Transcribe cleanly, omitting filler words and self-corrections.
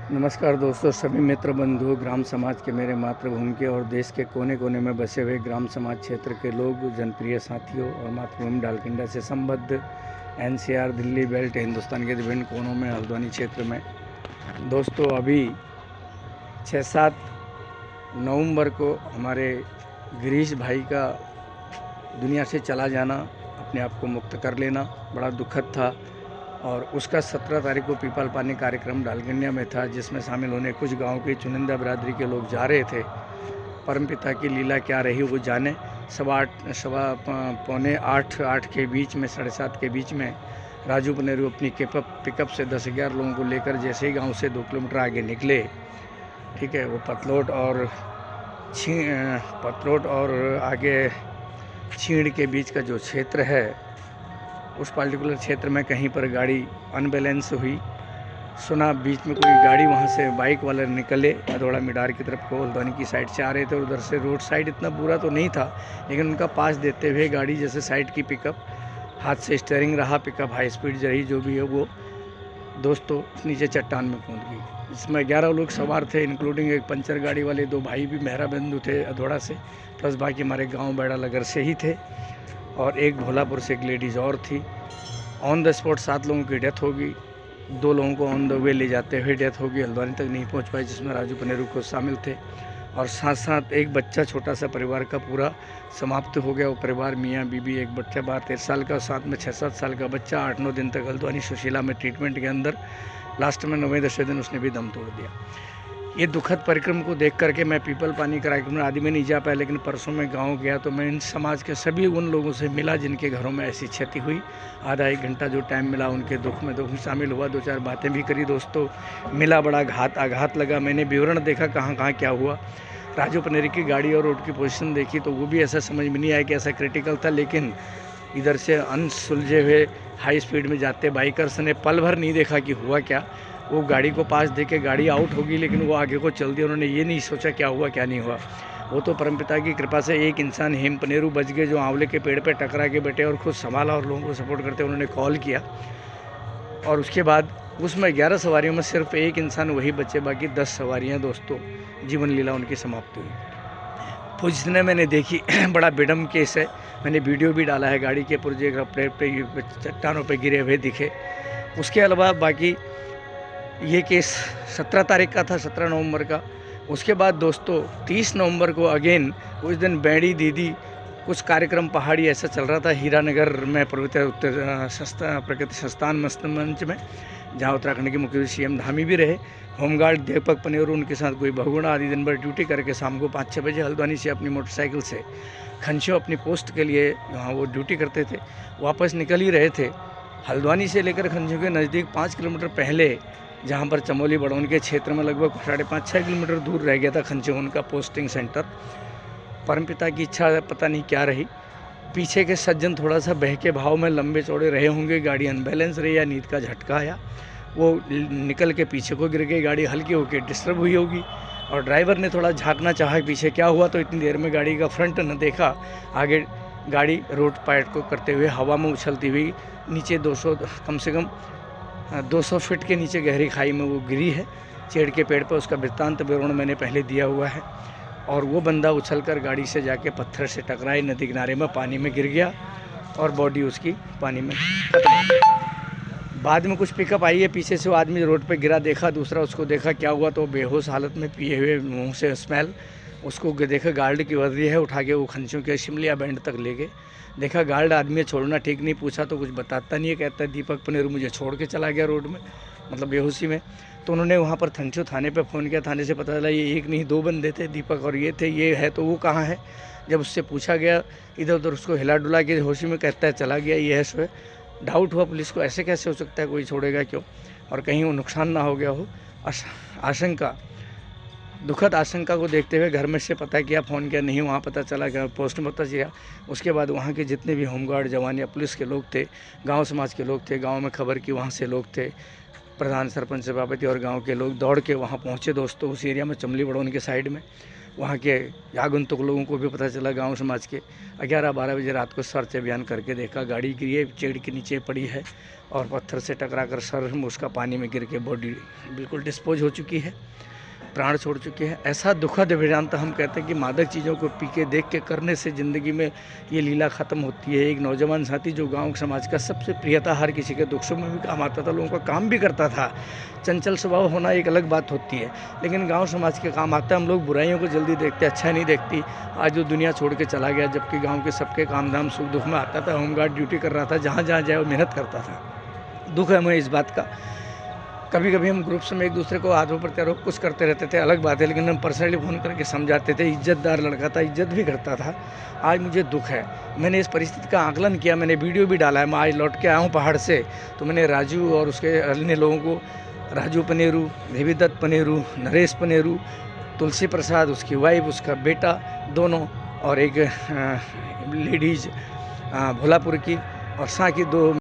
नमस्कार दोस्तों, सभी मित्र बंधु, ग्राम समाज के मेरे मातृभूमि के और देश के कोने कोने में बसे हुए ग्राम समाज क्षेत्र के लोग, जनप्रिय साथियों और मातृभूमि डालकिंडा से संबद्ध एनसीआर, दिल्ली बेल्ट, हिंदुस्तान के विभिन्न कोनों में, हल्द्वानी क्षेत्र में। दोस्तों, अभी 6-7 नवंबर को हमारे गिरीश भाई का दुनिया से चला जाना, अपने आप को मुक्त कर लेना बड़ा दुखद था। और उसका 17 तारीख को पीपल पानी कार्यक्रम डालकिंडिया में था, जिसमें शामिल होने कुछ गांव की चुनिंदा बिरादरी के लोग जा रहे थे। परमपिता की लीला क्या रही वो जाने। पौने 8 के बीच में, 7:30 के बीच में राजू पनेरू अपनी पिकअप से 10-11 लोगों को लेकर जैसे ही गांव से 2 किलोमीटर आगे निकले, ठीक है, वो पतलोट और आगे छीड़ के बीच का जो क्षेत्र है, उस पार्टिकुलर क्षेत्र में कहीं पर गाड़ी अनबैलेंस हुई। सुना बीच में कोई गाड़ी वहाँ से बाइक वाले निकले अधोड़ा मिडार की तरफ को, हल्द्वानी की साइड से आ रहे थे। और उधर से रोड साइड इतना बुरा तो नहीं था, लेकिन उनका पास देते हुए गाड़ी जैसे साइड की पिकअप, हाथ से स्टीयरिंग रहा, पिकअप हाई स्पीड रही, जो भी है वो दोस्तों नीचे चट्टान में कूद गई। इसमें 11 लोग सवार थे, इंक्लूडिंग एक पंचर गाड़ी वाले 2 भाई भी मेहरा बंधु थे अधोड़ा से, प्लस बाकी हमारे गाँव बेड़ा लगर से ही थे, और एक भोलापुर से एक लेडीज़ और थी। ऑन द स्पॉट 7 लोगों की डेथ होगी, 2 लोगों को ऑन द वे ले जाते हुए डेथ होगी, हल्द्वानी तक नहीं पहुंच पाए, जिसमें राजू पनेरू को शामिल थे। और साथ साथ एक बच्चा, छोटा सा परिवार का पूरा समाप्त हो गया। वो परिवार मियाँ बीबी, एक बच्चा 12-13 साल का, साथ में 6-7 साल का बच्चा 8-9 दिन तक हल्द्वानी सुशीला में ट्रीटमेंट के अंदर, लास्ट में 9वें-10वें दिन उसने भी दम तोड़ दिया। ये दुखद परिक्रम को देख करके मैं पीपल पानी कार्यक्रम में आदि में नहीं जा पाया, लेकिन परसों में गांव गया तो मैं इन समाज के सभी उन लोगों से मिला जिनके घरों में ऐसी क्षति हुई। आधा 1 घंटा जो टाइम मिला उनके दुख में शामिल हुआ, 2-4 बातें भी करी दोस्तों। मिला बड़ा आघात लगा। मैंने विवरण देखा कहाँ क्या हुआ। राजू पनेरी की गाड़ी और रोड की पोजीशन देखी तो वो भी ऐसा समझ में नहीं आया कि ऐसा क्रिटिकल था, लेकिन इधर से अनसुलझे हुए हाई स्पीड में जाते बाइकर्स ने पल भर नहीं देखा कि हुआ क्या। वो गाड़ी को पास दे के गाड़ी आउट होगी, लेकिन वो आगे को चल दी। उन्होंने ये नहीं सोचा क्या हुआ क्या नहीं हुआ। वो तो परमपिता की कृपा से एक इंसान हेम पनेरू बच गए, जो आंवले के पेड़ पे टकरा के बैठे और खुद संभाला और लोगों को सपोर्ट करते उन्होंने कॉल किया। और उसके बाद उसमें 11 सवारियों में सिर्फ एक इंसान वही बचे, बाकी 10 सवारियाँ दोस्तों जीवन लीला उनकी समाप्त हुई। पोजिशनें मैंने देखी, बड़ा बेडम केस है। मैंने वीडियो भी डाला है, गाड़ी के पुर्जे प्लेट पे चट्टानों पे गिरे हुए दिखे। उसके अलावा बाकी ये केस 17 तारीख का था, 17 नवंबर का। उसके बाद दोस्तों 30 नवंबर को अगेन उस दिन बैड़ी दीदी कुछ कार्यक्रम पहाड़ी ऐसा चल रहा था हीरानगर में, प्रकृति संस्थान मंच में, जहाँ उत्तराखंड के मुख्यमंत्री सीएम धामी भी रहे। होमगार्ड दीपक पनेरू उनके साथ कोई बहुगुणा आदि दिन भर ड्यूटी करके शाम को 5-6 बजे हल्द्वानी से अपनी मोटरसाइकिल से खंचो अपनी पोस्ट के लिए, वहाँ वो ड्यूटी करते थे, वापस निकल ही रहे थे। हल्द्वानी से लेकर खंचो के नज़दीक 5 किलोमीटर पहले, जहाँ पर चमोली बड़ौन के क्षेत्र में लगभग 5.5-6 किलोमीटर दूर रह गया था खंचो उनका पोस्टिंग सेंटर। परमपिता की इच्छा पता नहीं क्या रही, पीछे के सज्जन थोड़ा सा बह के भाव में लंबे चौड़े रहे होंगे, गाड़ी अनबैलेंस रही या नींद का झटका आया, वो निकल के पीछे को गिर गई, गाड़ी हल्की होकर डिस्टर्ब हुई होगी। और ड्राइवर ने थोड़ा झांकना चाहा पीछे क्या हुआ, तो इतनी देर में गाड़ी का फ्रंट न देखा, आगे गाड़ी रोड पार्ट को करते हुए हवा में उछलती हुई नीचे 200 कम से कम 200 फीट के नीचे गहरी खाई में वो गिरी है, चेड़ के पेड़ पर। उसका वृत्तांत विवरण मैंने पहले दिया हुआ है। और वो बंदा उछलकर गाड़ी से जाके पत्थर से टकराई, नदी किनारे में पानी में गिर गया और बॉडी उसकी पानी में खत्म हो गई। बाद में कुछ पिकअप आई है, पीछे से वो आदमी रोड पे गिरा, देखा, दूसरा उसको देखा क्या हुआ, तो बेहोश हालत में पिए हुए, मुँह से स्मेल, उसको देखा गार्ड की वर्दी है, उठा के वो खंचों के शिमलिया बैंड तक ले गए। देखा गार्ड आदमी छोड़ना ठीक नहीं, पूछा तो कुछ बताता नहीं है, कहता है दीपक पनेरू मुझे छोड़ के चला गया रोड में, मतलब बेहोशी में। तो उन्होंने वहाँ पर खंचो थाने पे फ़ोन किया, थाने से पता चला ये एक नहीं 2 बंदे थे, दीपक और ये थे, ये है तो वो कहाँ है। जब उससे पूछा गया इधर उधर, उसको हिला डुला के होशी में कहता है चला गया, ये है सो है। डाउट हुआ पुलिस को, ऐसे कैसे हो सकता है, कोई छोड़ेगा क्यों, और कहीं वो नुकसान ना हो गया हो। आशंका, दुखद आशंका को देखते हुए घर में से पता किया, फ़ोन किया, नहीं वहाँ पता चला, कि पोस्ट में पता चला। उसके बाद वहाँ के जितने भी होमगार्ड जवान या पुलिस के लोग थे, गांव समाज के लोग थे, गांव में खबर की वहाँ से लोग थे, प्रधान सरपंच सभापति और गांव के लोग दौड़ के वहाँ पहुँचे दोस्तों, उस एरिया में चमली बड़ौन के साइड में। वहाँ के आगंतुक लोगों को भी पता चला, गांव समाज के 11-12 बजे रात को सर्च अभियान करके देखा, गाड़ी गिरी पेड़ के नीचे पड़ी है और पत्थर से टकराकर सर में उसका पानी में गिर के बॉडी बिल्कुल डिस्पोज हो चुकी है, प्राण छोड़ चुके हैं। ऐसा दुखद वेदांत हम कहते हैं कि मादक चीज़ों को पी के देख के करने से ज़िंदगी में ये लीला ख़त्म होती है। एक नौजवान साथी जो गांव समाज का सबसे प्रिय था, हर किसी के दुख सुख में भी काम आता था, लोगों का काम भी करता था, चंचल स्वभाव होना एक अलग बात होती है, लेकिन गांव समाज के काम आता है। हम लोग बुराइयों को जल्दी देखते, अच्छा नहीं देखती। आज वो दुनिया छोड़ के चला गया, जबकि गाँव के सबके काम धाम सुख दुख में आता था, होमगार्ड ड्यूटी कर रहा था, जहाँ जहाँ जाए वो मेहनत करता था। दुख है हमें इस बात का। कभी कभी हम ग्रुप्स में एक दूसरे को आरोप प्रत्यारोप कुछ करते रहते थे, अलग बात है, लेकिन हम पर्सनली फ़ोन करके समझाते थे। इज्जतदार लड़का था, इज्जत भी करता था। आज मुझे दुख है, मैंने इस परिस्थिति का आकलन किया, मैंने वीडियो भी डाला है। मैं आज लौट के आया हूँ पहाड़ से, तो मैंने राजू और उसके अन्य लोगों को, राजू पनेरू, देवीदत्त पनेरू, नरेश पनेरू, तुलसी प्रसाद, उसकी वाइफ, उसका बेटा दोनों, और एक लेडीज़ भोलापुर की, और साथ की 2